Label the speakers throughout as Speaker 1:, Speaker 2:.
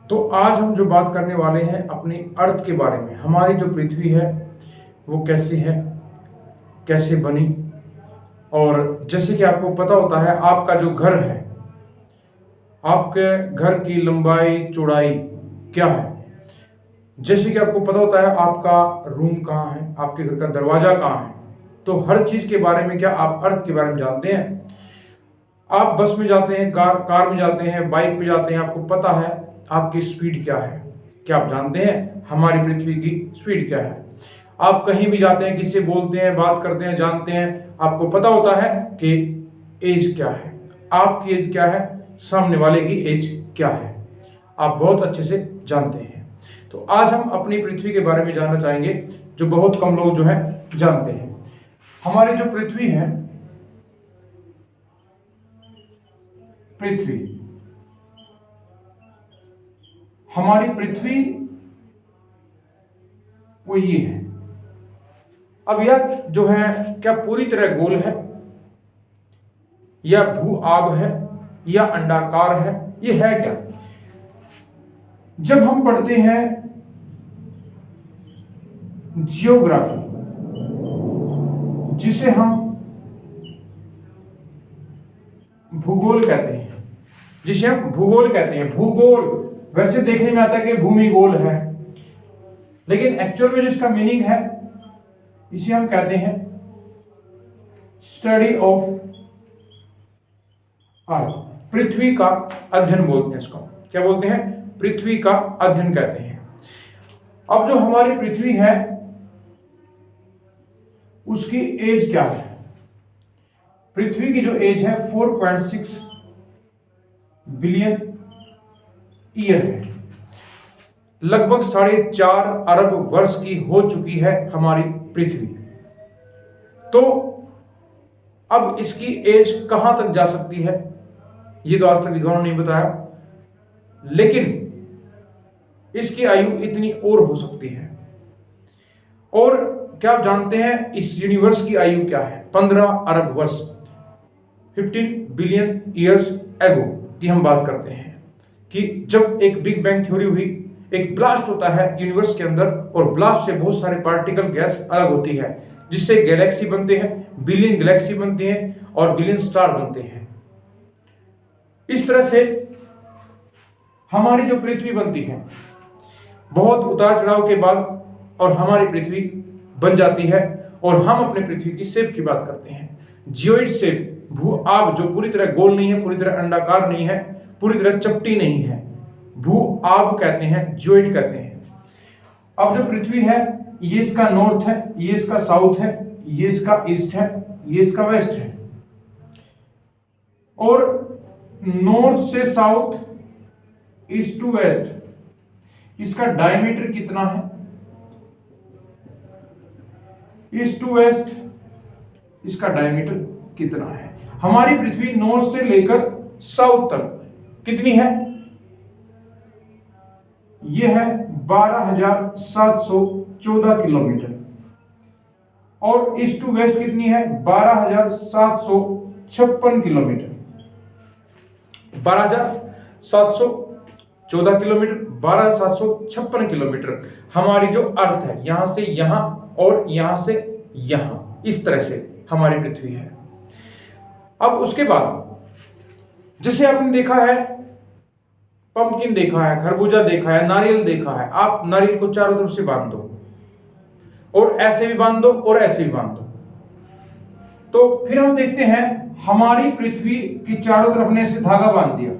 Speaker 1: तो आज हम जो बात करने वाले हैं अपनी अर्थ के बारे में। हमारी जो पृथ्वी है वो कैसी है, कैसे बनी। और जैसे कि आपको पता होता है, आपका जो घर है, आपके घर की लंबाई चौड़ाई क्या है। जैसे कि आपको पता होता है आपका रूम कहाँ है, आपके घर का दरवाजा कहाँ है। तो हर चीज के बारे में क्या आप अर्थ के बारे में जानते हैं। आप बस में जाते हैं, कार में जाते हैं, बाइक पे जाते हैं, आपको पता है आपकी स्पीड क्या है। क्या आप जानते हैं हमारी पृथ्वी की स्पीड क्या है। आप कहीं भी जाते हैं, किसी से बोलते हैं, बात करते हैं, जानते हैं, आपको पता होता है कि एज क्या है, आपकी एज क्या है, सामने वाले की एज क्या है, आप बहुत अच्छे से जानते हैं। तो आज हम अपनी पृथ्वी के बारे में जानना चाहेंगे, जो बहुत कम लोग जो है जानते हैं। हमारी जो पृथ्वी है, पृथ्वी, हमारी पृथ्वी वो ये है। अब यह जो है क्या पूरी तरह गोल है, या भू आब है, या अंडाकार है, ये है क्या। जब हम पढ़ते हैं जियोग्राफी, जिसे हम भूगोल कहते हैं, जिसे हम भूगोल कहते हैं। भूगोल वैसे देखने में आता है कि भूमि गोल है, लेकिन एक्चुअल में जिसका मीनिंग है, इसे हम कहते हैं स्टडी ऑफ अर्थ, पृथ्वी का अध्ययन बोलते हैं इसको। क्या बोलते हैं? पृथ्वी का अध्ययन कहते हैं। अब जो हमारी पृथ्वी है उसकी एज क्या है। पृथ्वी की जो एज है 4.6 बिलियन ईयर है, लगभग 4.5 अरब वर्ष की हो चुकी है हमारी पृथ्वी। तो अब इसकी एज कहां तक जा सकती है, ये तो आज तक विद्वानों ने नहीं बताया, लेकिन इसकी आयु इतनी और हो सकती है। और क्या आप जानते हैं इस यूनिवर्स की आयु क्या है? 15 अरब वर्ष, 15 बिलियन ईयर्स एगो की हम बात करते हैं, कि जब एक बिग बैंग थ्योरी हुई, एक ब्लास्ट होता है यूनिवर्स के अंदर, और ब्लास्ट से बहुत सारे पार्टिकल गैस अलग होती है, जिससे गैलेक्सी बनते हैं, बिलियन गैलेक्सी बनते हैं, और बिलियन स्टार बनते हैं। इस तरह से हमारी जो पृथ्वी बनती है, बहुत उतार चढ़ाव के बाद और हमारी पृथ्वी बन जाती है। और हम अपने पृथ्वी की शेप की बात करते हैं, जियोइड शेप, भू आब, जो पूरी तरह गोल नहीं है, पूरी तरह अंडाकार नहीं है, पूरी तरह चपटी नहीं है, भू आब कहते हैं, जियोइड कहते हैं। अब जो पृथ्वी है, ये इसका नॉर्थ है, ये इसका साउथ है, ये इसका ईस्ट है, ये इसका वेस्ट है। और नॉर्थ से साउथ, ईस्ट टू वेस्ट, इसका डायमीटर कितना है? ईस्ट टू वेस्ट इसका डायमीटर कितना है? हमारी पृथ्वी नॉर्थ से लेकर साउथ तक कितनी है? यह है 12,714 किलोमीटर। और ईस्ट टू वेस्ट कितनी है? 12,756 किलोमीटर। 12,714 किलोमीटर, 12,756 किलोमीटर हमारी जो अर्थ है, यहां से यहां और यहां से यहां, इस तरह से हमारी पृथ्वी है। अब उसके बाद जैसे आपने देखा है, पंपकिन देखा है, खरबूजा देखा है, नारियल देखा है। आप नारियल को चारों तरफ से बांध दो, और ऐसे भी बांध दो, और ऐसे भी बांध दो। तो फिर हम देखते हैं हमारी पृथ्वी की चारों तरफ ने ऐसे धागा बांध दिया,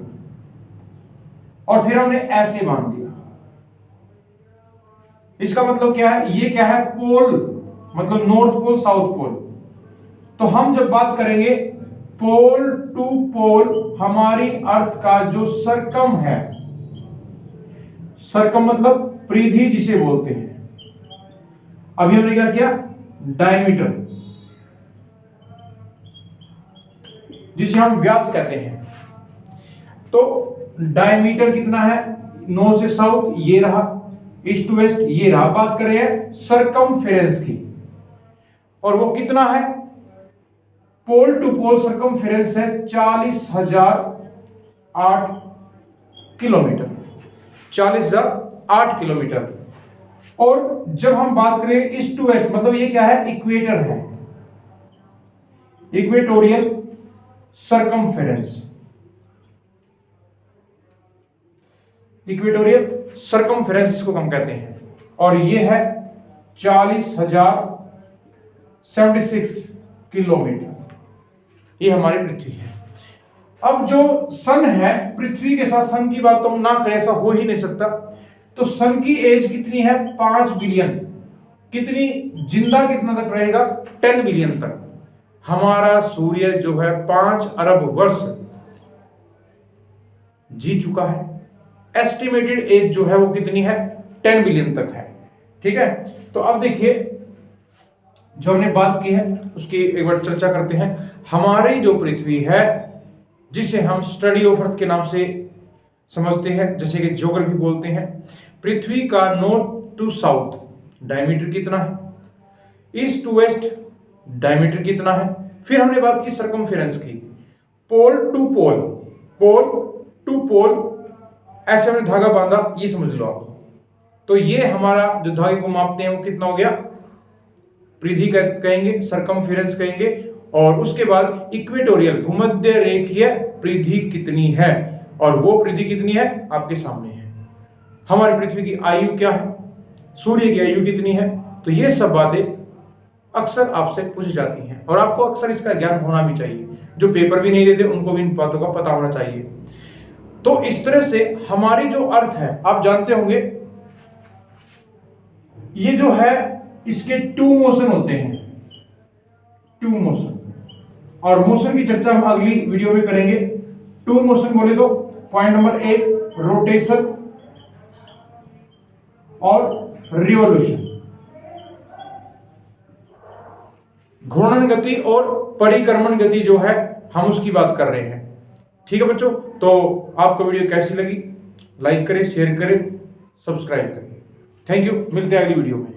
Speaker 1: और फिर हमने ऐसे बांध दिया। इसका मतलब क्या है? ये क्या है? पोल, मतलब नॉर्थ पोल, साउथ पोल। तो हम जब बात करेंगे पोल टू पोल, हमारी अर्थ का जो सरकम है, सरकम मतलब परिधि जिसे बोलते हैं। अभी हमने क्या किया? डायमीटर, जिसे हम व्यास कहते हैं। तो डायमीटर कितना है? नॉर्थ से साउथ ये रहा, ईस्ट टू वेस्ट ये रहा। बात करें सरकमफेरेंस की, और वो कितना है? पोल टू पोल सरकमफेरेंस है 40,008 किलोमीटर। 40,008 किलोमीटर। और जब हम बात करें ईस्ट टू वेस्ट, मतलब ये क्या है, इक्वेटर है, इक्वेटोरियल सरकमफेरेंस, इक्वेटोरियल सरकमफेरेंस इसको हम कहते हैं। और ये है 40,076 किलोमीटर, ये हमारी पृथ्वी है। अब जो सन है, पृथ्वी के साथ सन की बात तो हम ना करें, ऐसा हो ही नहीं सकता। तो सन की एज कितनी है, 5 बिलियन। कितनी, जिंदा कितना तक रहेगा, 10 बिलियन तक। हमारा सूर्य जो है 5 अरब वर्ष जी चुका है। एस्टिमेटेड एज जो है वो कितनी है, 10 बिलियन तक है। ठीक है, तो अब देखिए जो हमने बात की है उसकी एक बार चर्चा करते हैं। हमारी जो पृथ्वी है, जिसे हम स्टडी ऑफ अर्थ के नाम से समझते हैं, जैसे कि ज्योग्राफी बोलते हैं, पृथ्वी का नॉर्थ टू साउथ डायमीटर कितना है, ईस्ट टू वेस्ट डायमीटर कितना है। फिर हमने बात की सरकमफेरेंस की, pole to pole, pole to पोल, ऐसे हमने धागा बांधा, ये समझ लो आप। तो ये हमारा जो धागे को मापते हैं वो कितना हो गया, परिधि कहेंगे, सरकमफेरेंस कहेंगे। और उसके बाद इक्वेटोरियल भूमध्य रेखीय परिधि कितनी है, और वो परिधि कितनी है आपके सामने है। हमारी पृथ्वी की आयु क्या है, सूर्य की आयु कितनी है। तो ये सब बातें अक्सर आपसे पूछी जाती हैं, और आपको अक्सर इसका ज्ञान होना भी चाहिए। जो पेपर भी नहीं देते उनको भी इन बातों का पता होना चाहिए। तो इस तरह से हमारी जो अर्थ है, आप जानते होंगे ये जो है इसके 2 मोशन होते हैं, 2 मोशन। और मोशन की चर्चा हम अगली वीडियो में करेंगे। 2 मोशन बोले तो पॉइंट नंबर 1 रोटेशन और रिवॉल्यूशन, घूर्णन गति और परिक्रमण गति जो है हम उसकी बात कर रहे हैं। ठीक है बच्चों, तो आपको वीडियो कैसी लगी, लाइक करें, शेयर करें, सब्सक्राइब करें। थैंक यू, मिलते हैं अगली वीडियो में।